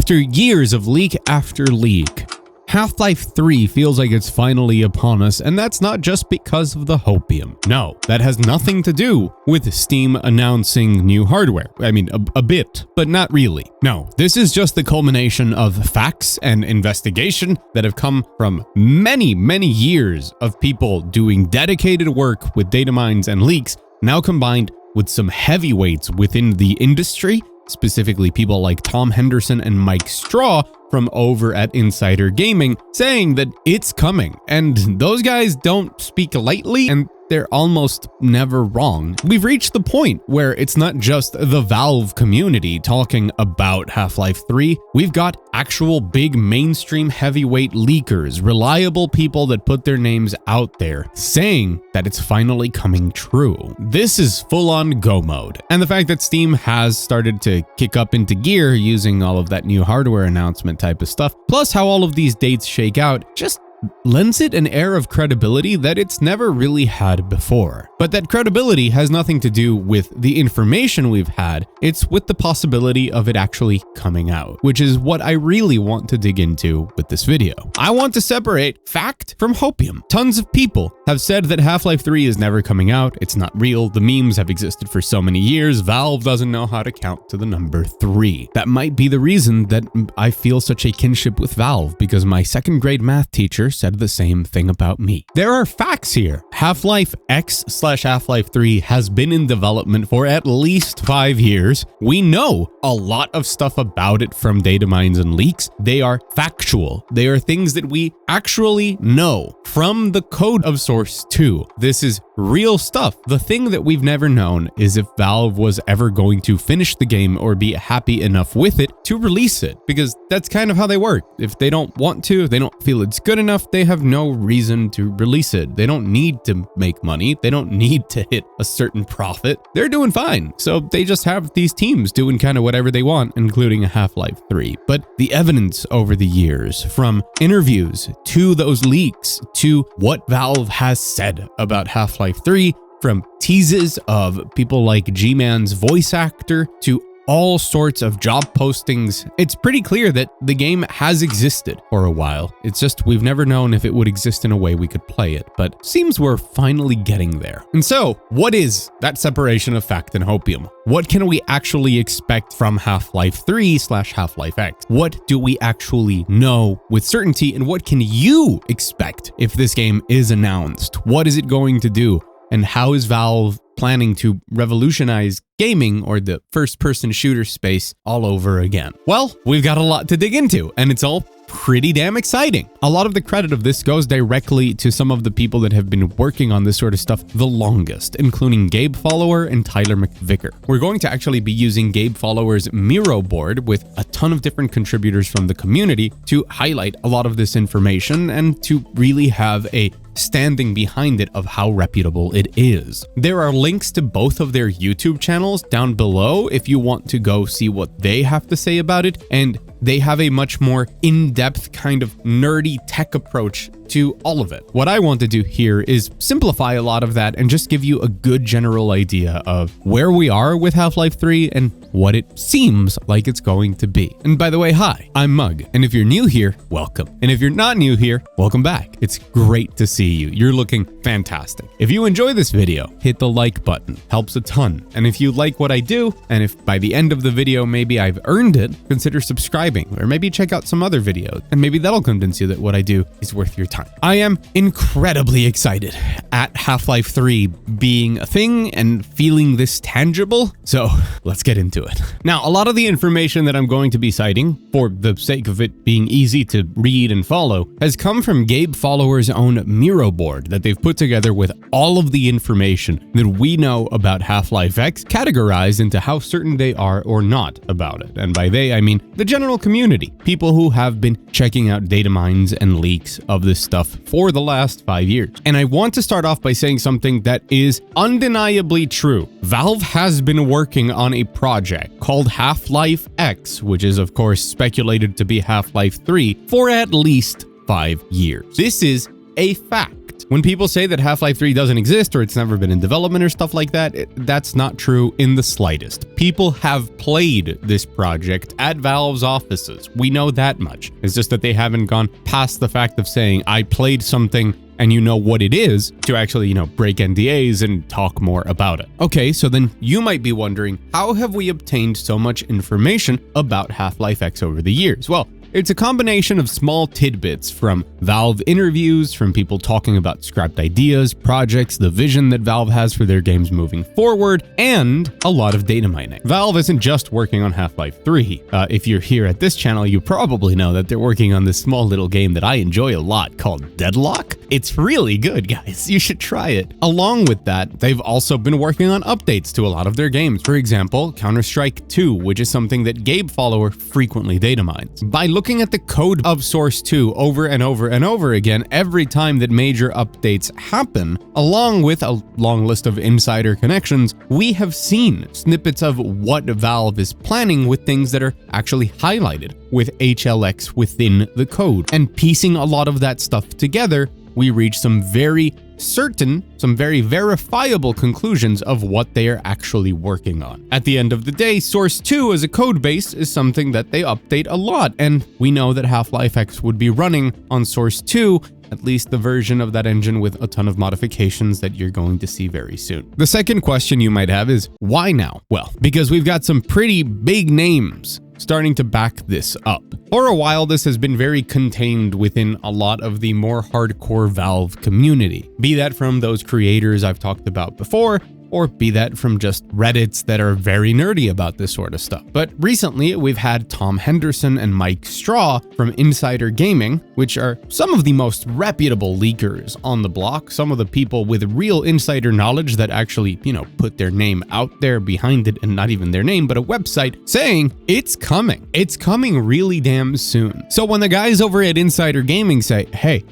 After years of leak after leak, Half-Life 3 feels like it's finally upon us, and that's not just because of the hopium. No, that has nothing to do with Steam announcing new hardware. I mean, a bit, but not really. No, this is just the culmination of facts and investigation that have come from many, many years of people doing dedicated work with data mines and leaks, now combined with some heavyweights within the industry, specifically people like Tom Henderson and Mike Straw from over at Insider Gaming, saying that it's coming. And those guys don't speak lightly, and they're almost never wrong. We've reached the point where it's not just the Valve community talking about Half-Life 3. We've got actual big mainstream heavyweight leakers, reliable people that put their names out there, saying that it's finally coming true. This is full-on go mode. And the fact that Steam has started to kick up into gear using all of that new hardware announcement type of stuff, plus how all of these dates shake out, just lends it an air of credibility that it's never really had before. But that credibility has nothing to do with the information we've had, it's with the possibility of it actually coming out, which is what I really want to dig into with this video. I want to separate fact from hopium. Tons of people have said that Half-Life 3 is never coming out, it's not real, the memes have existed for so many years, Valve doesn't know how to count to the number 3. That might be the reason that I feel such a kinship with Valve, because my second grade math teacher said the same thing about me. There are facts here. Half-Life X/Half-Life 3 has been in development for at least 5 years. We know a lot of stuff about it from data mines and leaks. They are factual. They are things that we actually know from the code of Source 2. This is real stuff. The thing that we've never known is if Valve was ever going to finish the game or be happy enough with it to release it, because that's kind of how they work. If they don't want to, if they don't feel it's good enough, they have no reason to release it. They don't need to make money. They don't need to hit a certain profit. They're doing fine. So they just have these teams doing kind of whatever they want, including Half-Life 3. But the evidence over the years, from interviews to those leaks to what Valve has said about Half-Life 3, from teases of people like G-Man's voice actor to all sorts of job postings, it's pretty clear that the game has existed for a while. It's just we've never known if it would exist in a way we could play it, but seems we're finally getting there. And so, what is that separation of fact and hopium? What can we actually expect from Half-Life 3/Half-Life X? What do we actually know with certainty, and what can you expect if this game is announced? What is it going to do? And how is Valve planning to revolutionize gaming, or the first-person shooter space, all over again? Well, we've got a lot to dig into, and it's all pretty damn exciting. A lot of the credit of this goes directly to some of the people that have been working on this sort of stuff the longest, including Gabe Follower and Tyler McVicker. We're going to actually be using Gabe Follower's Miro board with a ton of different contributors from the community to highlight a lot of this information and to really have a standing behind it of how reputable it is. There are links to both of their YouTube channels down below if you want to go see what they have to say about it, and they have a much more in-depth kind of nerdy tech approach to all of it. What I want to do here is simplify a lot of that and just give you a good general idea of where we are with Half-Life 3 and what it seems like it's going to be. And by the way, hi, I'm Mug, and if you're new here, welcome. And if you're not new here, welcome back. It's great to see you. You're looking fantastic. If you enjoy this video, hit the like button. Helps a ton. And if you like what I do, and if by the end of the video maybe I've earned it, consider subscribing, or maybe check out some other videos, and maybe that'll convince you that what I do is worth your time. I am incredibly excited at Half-Life 3 being a thing and feeling this tangible, so let's get into it. Now, a lot of the information that I'm going to be citing, for the sake of it being easy to read and follow, has come from Gabe Follower's own Miro board that they've put together with all of the information that we know about Half-Life X, categorized into how certain they are or not about it. And by they, I mean the general community, people who have been checking out data mines and leaks of this stuff for the last 5 years. And I want to start off by saying something that is undeniably true. Valve has been working on a project called Half-Life X, which is of course speculated to be Half-Life 3, for at least 5 years. This is a fact. When people say that Half-Life 3 doesn't exist or it's never been in development or stuff like that, that's not true in the slightest. People have played this project at Valve's offices. We know that much. It's just that they haven't gone past the fact of saying, I played something and you know what it is, to actually, break NDAs and talk more about it. Okay, so then you might be wondering, how have we obtained so much information about Half-Life X over the years? Well, it's a combination of small tidbits from Valve interviews, from people talking about scrapped ideas, projects, the vision that Valve has for their games moving forward, and a lot of data mining. Valve isn't just working on Half-Life 3. If you're here at this channel, you probably know that they're working on this small little game that I enjoy a lot called Deadlock. It's really good, guys. You should try it. Along with that, they've also been working on updates to a lot of their games. For example, Counter-Strike 2, which is something that Gabe Follower frequently data mines. By looking at the code of Source 2 over and over and over again every time that major updates happen, along with a long list of insider connections, we have seen snippets of what Valve is planning with things that are actually highlighted with HLX within the code. And piecing a lot of that stuff together, we reach some very certain, some very verifiable conclusions of what they are actually working on. At the end of the day, Source 2 as a code base is something that they update a lot, and we know that Half-Life X would be running on Source 2, at least the version of that engine with a ton of modifications that you're going to see very soon. The second question you might have is, why now? Well, because we've got some pretty big names starting to back this up. For a while, this has been very contained within a lot of the more hardcore Valve community, be that from those creators I've talked about before, or be that from just Reddits that are very nerdy about this sort of stuff. But recently, we've had Tom Henderson and Mike Straw from Insider Gaming, which are some of the most reputable leakers on the block, some of the people with real insider knowledge that actually, put their name out there behind it, and not even their name, but a website saying it's coming. It's coming really damn soon. So when the guys over at Insider Gaming say, hey,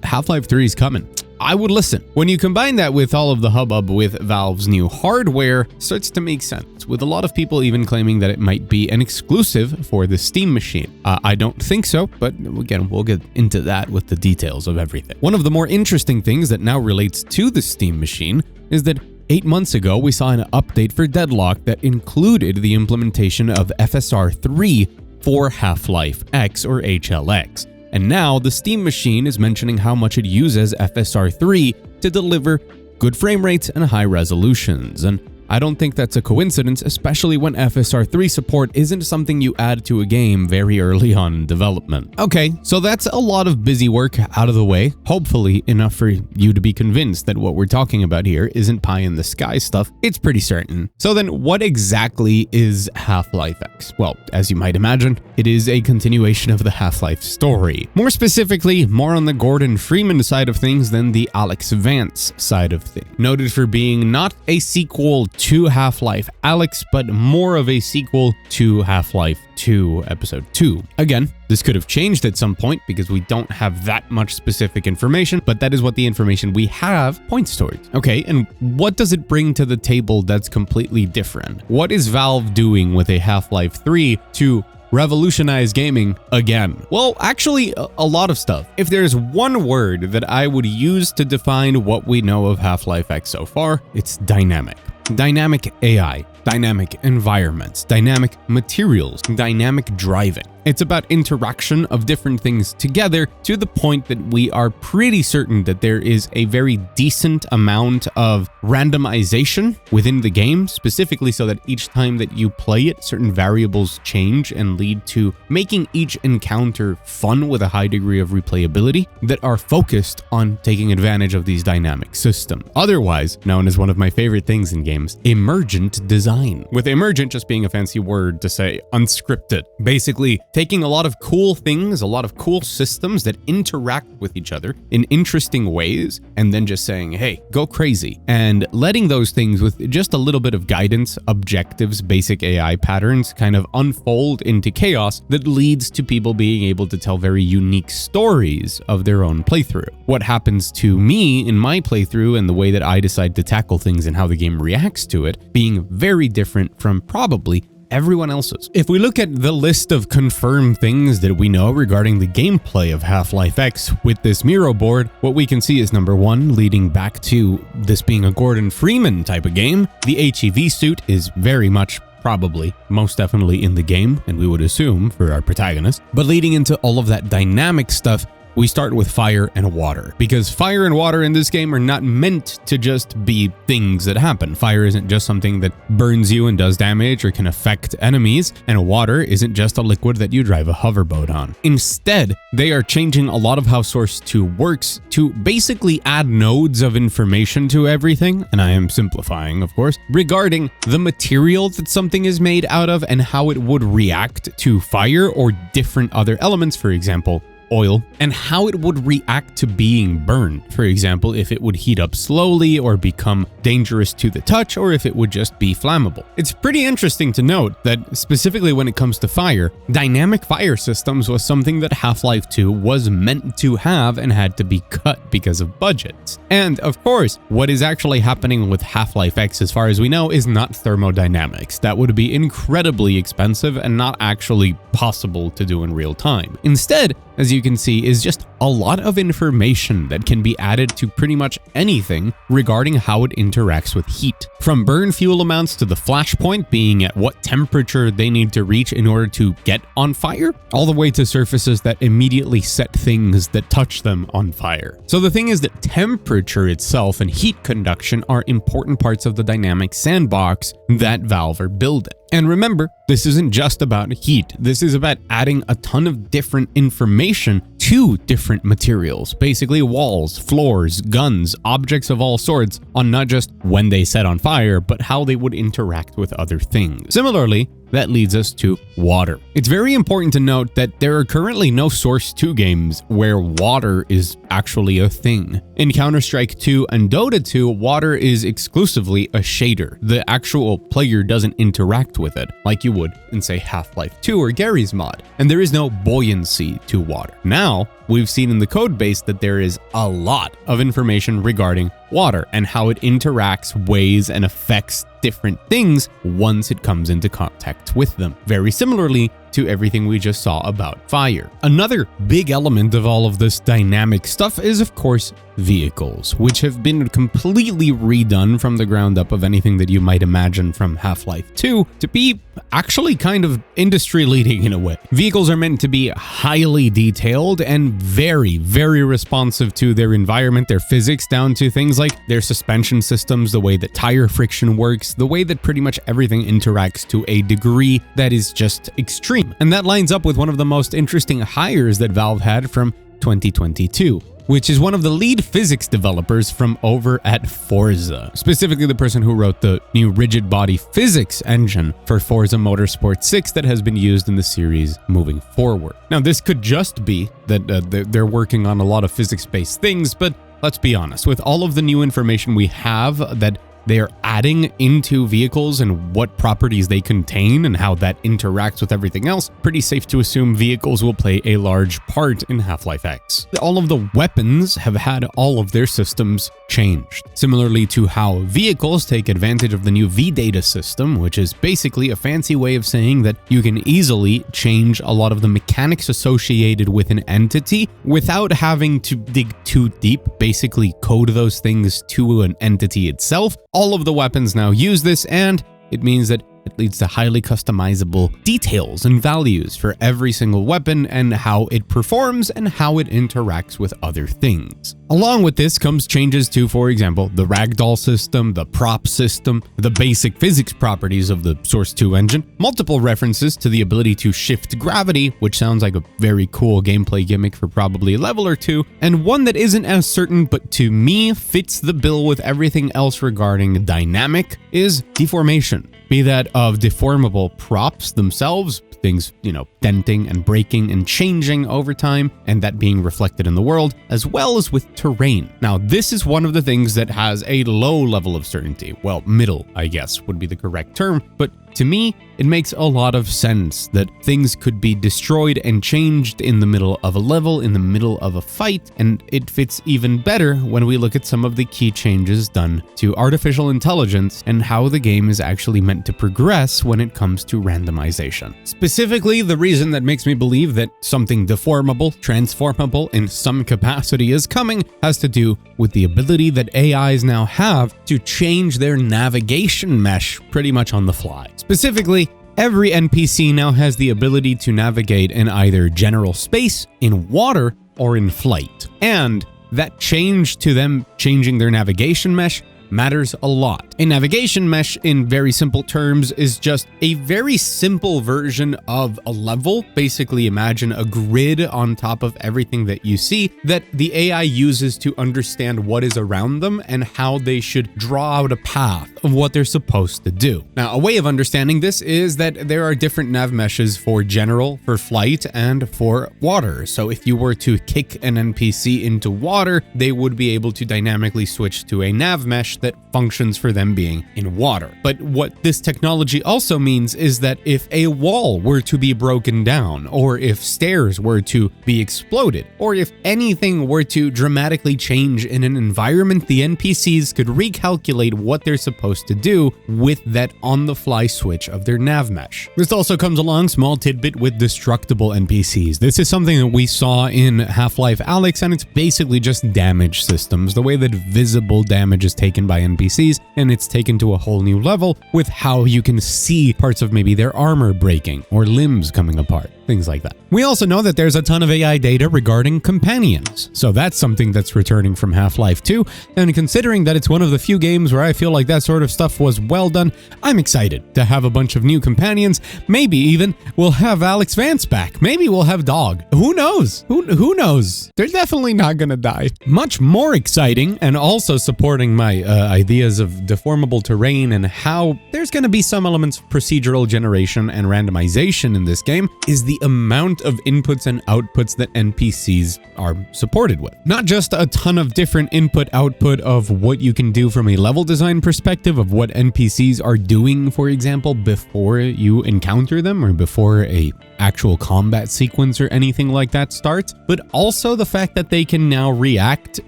Half-Life 3 is coming, I would listen. When you combine that with all of the hubbub with Valve's new hardware, it starts to make sense, with a lot of people even claiming that it might be an exclusive for the Steam machine. I don't think so, but again, we'll get into that with the details of everything. One of the more interesting things that now relates to the Steam machine is that 8 months ago, we saw an update for Deadlock that included the implementation of FSR 3 for Half-Life X or HLX. And now the Steam machine is mentioning how much it uses FSR 3 to deliver good frame rates and high resolutions. And I don't think that's a coincidence, especially when FSR 3 support isn't something you add to a game very early on in development. Okay, so that's a lot of busy work out of the way, hopefully enough for you to be convinced that what we're talking about here isn't pie in the sky stuff. It's pretty certain. So then what exactly is Half-Life X? Well, as you might imagine, it is a continuation of the Half-Life story. More specifically, more on the Gordon Freeman side of things than the Alex Vance side of things. Noted for being not a sequel to Half-Life Alyx, but more of a sequel to Half-Life 2 Episode 2. Again, this could have changed at some point because we don't have that much specific information, but that is what the information we have points towards. Okay, and what does it bring to the table that's completely different? What is Valve doing with a Half-Life 3 to revolutionize gaming again? Well, actually, a lot of stuff. If there's one word that I would use to define what we know of Half-Life X so far, it's dynamic. Dynamic AI, dynamic environments, dynamic materials, dynamic driving. It's about interaction of different things together to the point that we are pretty certain that there is a very decent amount of randomization within the game, specifically so that each time that you play it, certain variables change and lead to making each encounter fun with a high degree of replayability that are focused on taking advantage of these dynamic systems. Otherwise known as one of my favorite things in games, emergent design. With emergent just being a fancy word to say unscripted. Basically, taking a lot of cool things, a lot of cool systems that interact with each other in interesting ways, and then just saying, hey, go crazy. And letting those things with just a little bit of guidance, objectives, basic AI patterns kind of unfold into chaos that leads to people being able to tell very unique stories of their own playthrough. What happens to me in my playthrough and the way that I decide to tackle things and how the game reacts to it being very different from probably everyone else's. If we look at the list of confirmed things that we know regarding the gameplay of Half-Life X with this Miro board, what we can see is number one, leading back to this being a Gordon Freeman type of game, the HEV suit is very much probably, most definitely in the game, and we would assume for our protagonist. But leading into all of that dynamic stuff, we start with fire and water, because fire and water in this game are not meant to just be things that happen. Fire isn't just something that burns you and does damage or can affect enemies, and water isn't just a liquid that you drive a hoverboat on. Instead, they are changing a lot of how Source 2 works to basically add nodes of information to everything, and I am simplifying, of course, regarding the material that something is made out of and how it would react to fire or different other elements, for example, oil, and how it would react to being burned. For example, if it would heat up slowly or become dangerous to the touch, or if it would just be flammable. It's pretty interesting to note that specifically when it comes to fire, dynamic fire systems was something that Half-Life 2 was meant to have and had to be cut because of budgets. And of course, what is actually happening with Half-Life X, as far as we know, is not thermodynamics. That would be incredibly expensive and not actually possible to do in real time. Instead, as you can see, is just a lot of information that can be added to pretty much anything regarding how it interacts with heat. From burn fuel amounts to the flashpoint being at what temperature they need to reach in order to get on fire, all the way to surfaces that immediately set things that touch them on fire. So the thing is that temperature itself and heat conduction are important parts of the dynamic sandbox that Valve are building. And remember, this isn't just about heat. This is about adding a ton of different information to different materials, basically walls, floors, guns, objects of all sorts, on not just when they set on fire, but how they would interact with other things. Similarly, that leads us to water. It's very important to note that there are currently no Source 2 games where water is actually a thing. In Counter-Strike 2 and Dota 2, water is exclusively a shader. The actual player doesn't interact with it like you would in, say, Half-Life 2 or Gary's mod, and there is no buoyancy to water. Now, we've seen in the code base that there is a lot of information regarding water and how it interacts, weighs, and affects different things once it comes into contact with them. Very similarly to everything we just saw about fire. Another big element of all of this dynamic stuff is, of course, vehicles, which have been completely redone from the ground up of anything that you might imagine from Half-Life 2 to be actually kind of industry leading in a way. Vehicles are meant to be highly detailed and very, very responsive to their environment, their physics, down to things like their suspension systems, the way that tire friction works, the way that pretty much everything interacts to a degree that is just extreme. And that lines up with one of the most interesting hires that Valve had from 2022, which is one of the lead physics developers from over at Forza, specifically the person who wrote the new rigid body physics engine for Forza Motorsport 6 that has been used in the series moving forward. Now, this could just be that they're working on a lot of physics-based things, but let's be honest, with all of the new information we have that they are adding into vehicles and what properties they contain and how that interacts with everything else, pretty safe to assume vehicles will play a large part in Half-Life X. All of the weapons have had all of their systems changed, similarly to how vehicles take advantage of the new V-Data system, which is basically a fancy way of saying that you can easily change a lot of the mechanics associated with an entity without having to dig too deep, basically code those things to an entity itself. All of the weapons now use this, and it means that it leads to highly customizable details and values for every single weapon and how it performs and how it interacts with other things. Along with this comes changes to, for example, the ragdoll system, the prop system, the basic physics properties of the Source 2 engine, multiple references to the ability to shift gravity, which sounds like a very cool gameplay gimmick for probably a level or two, and one that isn't as certain but to me fits the bill with everything else regarding dynamic is deformation. Be that of deformable props themselves, things, denting and breaking and changing over time, and that being reflected in the world, as well as with terrain. Now, this is one of the things that has a low level of certainty. Well, middle, I guess, would be the correct term, but to me, it makes a lot of sense that things could be destroyed and changed in the middle of a level, in the middle of a fight, and it fits even better when we look at some of the key changes done to artificial intelligence and how the game is actually meant to progress when it comes to randomization. Specifically, the reason that makes me believe that something deformable, transformable in some capacity is coming has to do with the ability that AIs now have to change their navigation mesh pretty much on the fly. Specifically, every NPC now has the ability to navigate in either general space, in water, or in flight. And that change to them changing their navigation mesh matters a lot. A navigation mesh, in very simple terms, is just a very simple version of a level. Basically, imagine a grid on top of everything that you see that the AI uses to understand what is around them and how they should draw out a path of what they're supposed to do. Now, a way of understanding this is that there are different nav meshes for general, for flight, and for water. So if you were to kick an NPC into water, they would be able to dynamically switch to a nav mesh that functions for them being in water. But what this technology also means is that if a wall were to be broken down, or if stairs were to be exploded, or if anything were to dramatically change in an environment, the NPCs could recalculate what they're supposed to do with that on-the-fly switch of their nav mesh. This also comes along, small tidbit, with destructible NPCs. This is something that we saw in Half-Life Alyx, and it's basically just damage systems, the way that visible damage is taken by NPCs, and it's taken to a whole new level with how you can see parts of maybe their armor breaking or limbs coming apart, things like that. We also know that there's a ton of AI data regarding companions, so that's something that's returning from Half-Life 2, and considering that it's one of the few games where I feel like that sort of stuff was well done, I'm excited to have a bunch of new companions. Maybe even we'll have Alex Vance back. Maybe we'll have Dog. Who knows? Who knows? They're definitely not gonna die. Much more exciting, and also supporting my ideas of deformable terrain and how there's going to be some elements of procedural generation and randomization in this game, is the amount of inputs and outputs that NPCs are supported with. Not just a ton of different input-output of what you can do from a level design perspective of what NPCs are doing, for example, before you encounter them or before a actual combat sequence or anything like that starts, but also the fact that they can now react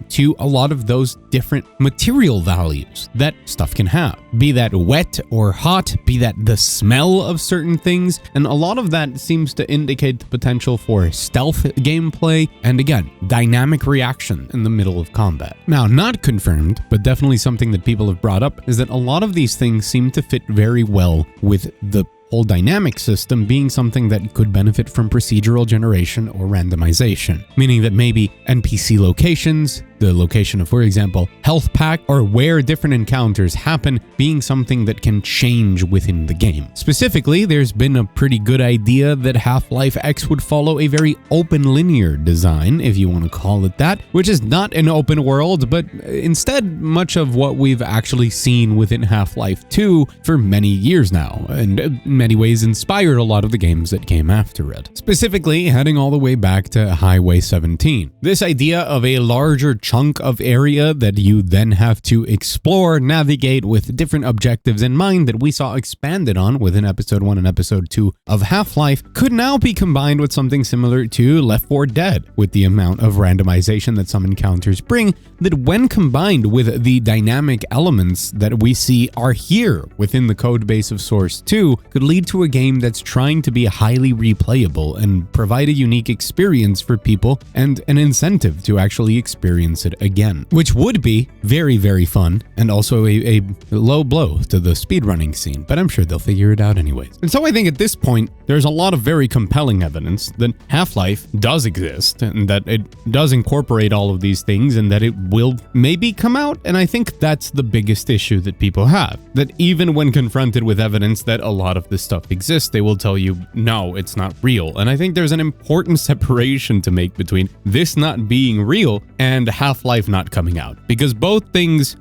to a lot of those different material values that stuff can have. Be that wet or hot, be that the smell of certain things, and a lot of that seems to indicate the potential for stealth gameplay and, again, dynamic reaction in the middle of combat. Now, not confirmed, but definitely something that people have brought up, is that a lot of these things seem to fit very well with the whole dynamic system being something that could benefit from procedural generation or randomization, meaning that maybe NPC locations, the location of, for example, health pack, or where different encounters happen, being something that can change within the game. Specifically, there's been a pretty good idea that Half-Life X would follow a very open linear design, if you want to call it that, which is not an open world, but instead much of what we've actually seen within Half-Life 2 for many years now, and in many ways inspired a lot of the games that came after it. Specifically, heading all the way back to Highway 17. This idea of a larger chunk of area that you then have to explore, navigate with different objectives in mind that we saw expanded on within Episode 1 and Episode 2 of Half-Life could now be combined with something similar to Left 4 Dead, with the amount of randomization that some encounters bring, that when combined with the dynamic elements that we see are here within the codebase of Source 2, could lead to a game that's trying to be highly replayable and provide a unique experience for people and an incentive to actually experience it again, which would be very, very fun and also a low blow to the speedrunning scene, but I'm sure they'll figure it out anyways. And so I think at this point, there's a lot of very compelling evidence that Half-Life does exist and that it does incorporate all of these things and that it will maybe come out, and I think that's the biggest issue that people have, that even when confronted with evidence that a lot of this stuff exists, they will tell you, no, it's not real. And I think there's an important separation to make between this not being real and Half-Life not coming out, because both things,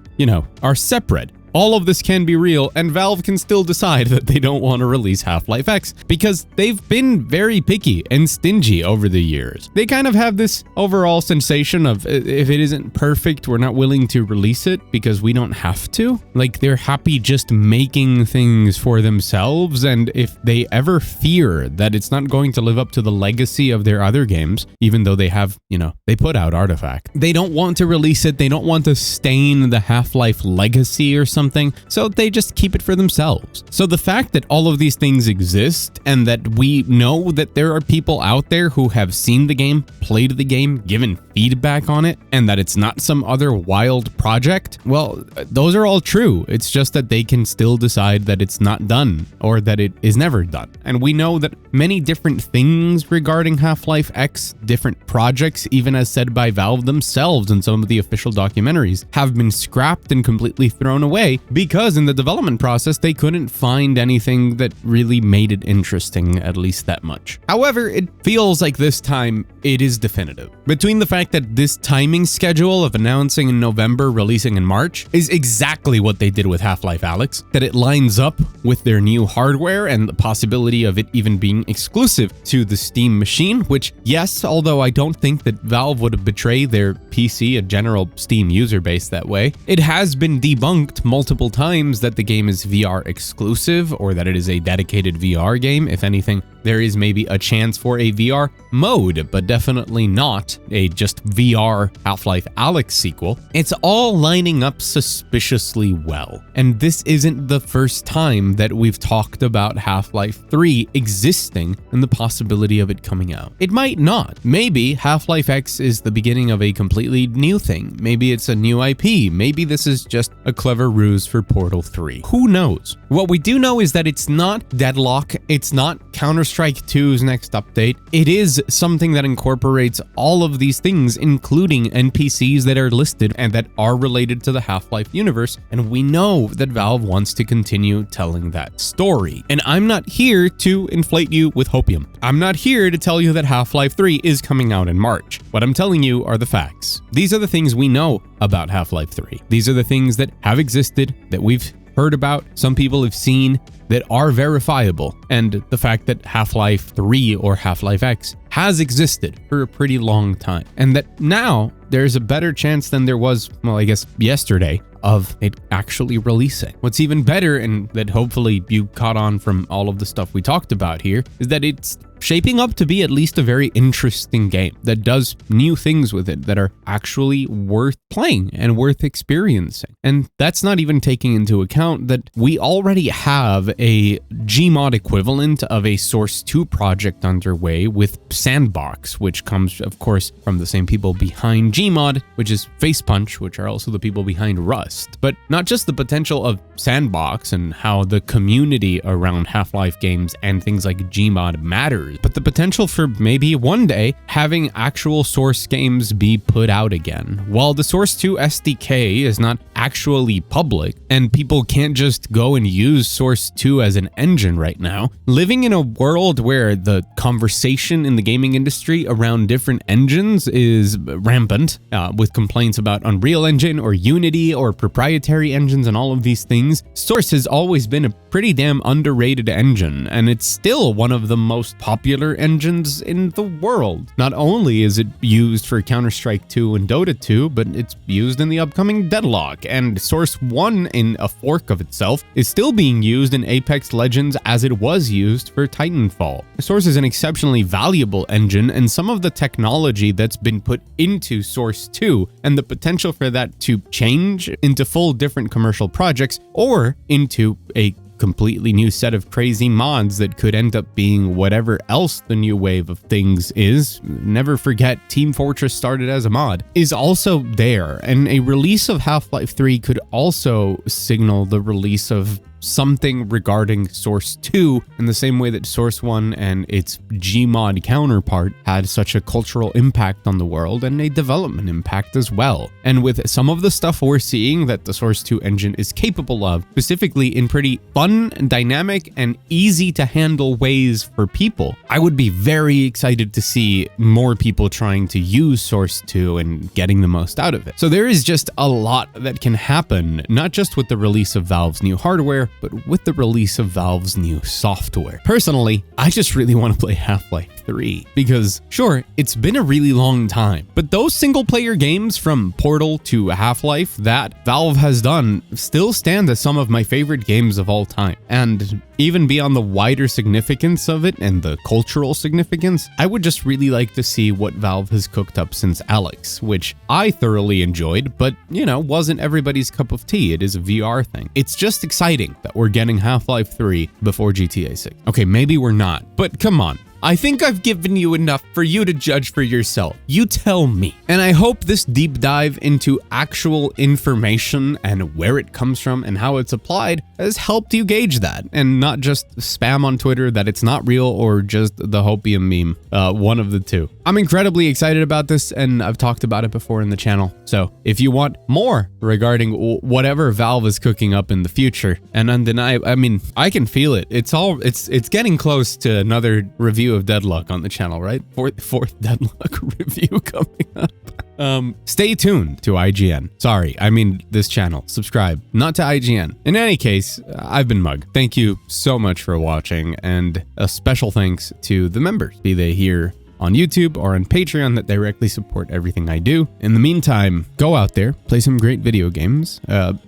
are separate. all of this can be real, and Valve can still decide that they don't want to release Half-Life X because they've been very picky and stingy over the years. They kind of have this overall sensation of if it isn't perfect, we're not willing to release it because we don't have to. Like, they're happy just making things for themselves, and if they ever fear that it's not going to live up to the legacy of their other games, even though they have, they put out Artifact, they don't want to release it, they don't want to stain the Half-Life legacy or something, so they just keep it for themselves. So the fact that all of these things exist and that we know that there are people out there who have seen the game, played the game, given feedback on it, and that it's not some other wild project, well, those are all true. It's just that they can still decide that it's not done or that it is never done. And we know that many different things regarding Half-Life X, different projects, even as said by Valve themselves in some of the official documentaries, have been scrapped and completely thrown away because in the development process they couldn't find anything that really made it interesting, at least that much. However, it feels like this time it is definitive. Between the fact that this timing schedule of announcing in November, releasing in March, is exactly what they did with Half-Life Alyx, that it lines up with their new hardware and the possibility of it even being exclusive to the Steam machine, which, yes, although I don't think that Valve would betray their PC, a general Steam user base, that way, it has been debunked multiple times that the game is VR exclusive or that it is a dedicated VR game. If anything, there is maybe a chance for a VR mode, but definitely not a just VR Half-Life Alyx sequel. It's all lining up suspiciously well. And this isn't the first time that we've talked about Half-Life 3 existing and the possibility of it coming out. It might not. Maybe Half-Life X is the beginning of a completely new thing. Maybe it's a new IP. Maybe this is just a clever ruse for Portal 3. Who knows? What we do know is that it's not Deadlock. It's not Counter-Strike 2's next update. It is something that incorporates all of these things, including NPCs that are listed and that are related to the Half-Life universe, and we know that Valve wants to continue telling that story. And I'm not here to inflate you with hopium. I'm not here to tell you that Half-Life 3 is coming out in March. What I'm telling you are the facts. These are the things we know about Half-Life 3. These are the things that have existed, that we've heard about, some people have seen, that are verifiable, and the fact that Half-Life 3 or Half-Life X has existed for a pretty long time, and that now there's a better chance than there was, well, I guess yesterday, of it actually releasing. What's even better, and that hopefully you caught on from all of the stuff we talked about here, is that it's shaping up to be at least a very interesting game that does new things with it that are actually worth playing and worth experiencing. And that's not even taking into account that we already have a Gmod equivalent of a Source 2 project underway with Sandbox, which comes, of course, from the same people behind Gmod, which is Facepunch, which are also the people behind Rust. But not just the potential of Sandbox and how the community around Half-Life games and things like Gmod matters, but the potential for maybe one day having actual Source games be put out again. While the Source 2 SDK is not actually public and people can't just go and use Source 2 as an engine right now, living in a world where the conversation in the gaming industry around different engines is rampant, with complaints about Unreal Engine or Unity or proprietary engines and all of these things, Source has always been a pretty damn underrated engine, and it's still one of the most popular engines in the world. Not only is it used for Counter-Strike 2 and Dota 2, but it's used in the upcoming Deadlock, and Source 1 in a fork of itself is still being used in Apex Legends as it was used for Titanfall. Source is an exceptionally valuable engine, and some of the technology that's been put into Source 2 and the potential for that to change into full different commercial projects or into a completely new set of crazy mods that could end up being whatever else the new wave of things is. Never forget, Team Fortress started as a mod, is also there, and a release of Half-Life 3 could also signal the release of something regarding Source 2 in the same way that Source 1 and its Gmod counterpart had such a cultural impact on the world and a development impact as well. And with some of the stuff we're seeing that the Source 2 engine is capable of, specifically in pretty fun, dynamic, and easy to handle ways for people, I would be very excited to see more people trying to use Source 2 and getting the most out of it. So there is just a lot that can happen, not just with the release of Valve's new hardware, but with the release of Valve's new software. Personally, I just really want to play Half-Life 3 because sure, it's been a really long time, but those single player games from Portal to Half-Life that Valve has done still stand as some of my favorite games of all time. And even beyond the wider significance of it and the cultural significance, I would just really like to see what Valve has cooked up since Alex, which I thoroughly enjoyed, but you know, wasn't everybody's cup of tea. It is a VR thing. It's just exciting that we're getting Half-Life 3 before GTA 6. Okay, maybe we're not, but come on. I think I've given you enough for you to judge for yourself. You tell me. And I hope this deep dive into actual information and where it comes from and how it's applied has helped you gauge that and not just spam on Twitter that it's not real or just the hopium meme, one of the two. I'm incredibly excited about this and I've talked about it before in the channel. So if you want more regarding whatever Valve is cooking up in the future, and undeniable, I mean, I can feel it. It's getting close to another review of Deadlock on the channel, right? Fourth Deadlock review coming up. Stay tuned to IGN. Sorry, I mean this channel. Subscribe, not to IGN. In any case, I've been Mug. Thank you so much for watching, and a special thanks to the members, be they here on YouTube or on Patreon, that directly support everything I do. In the meantime, go out there, play some great video games,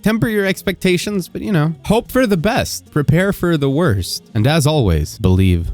temper your expectations, but you know, hope for the best, prepare for the worst, and as always, believe.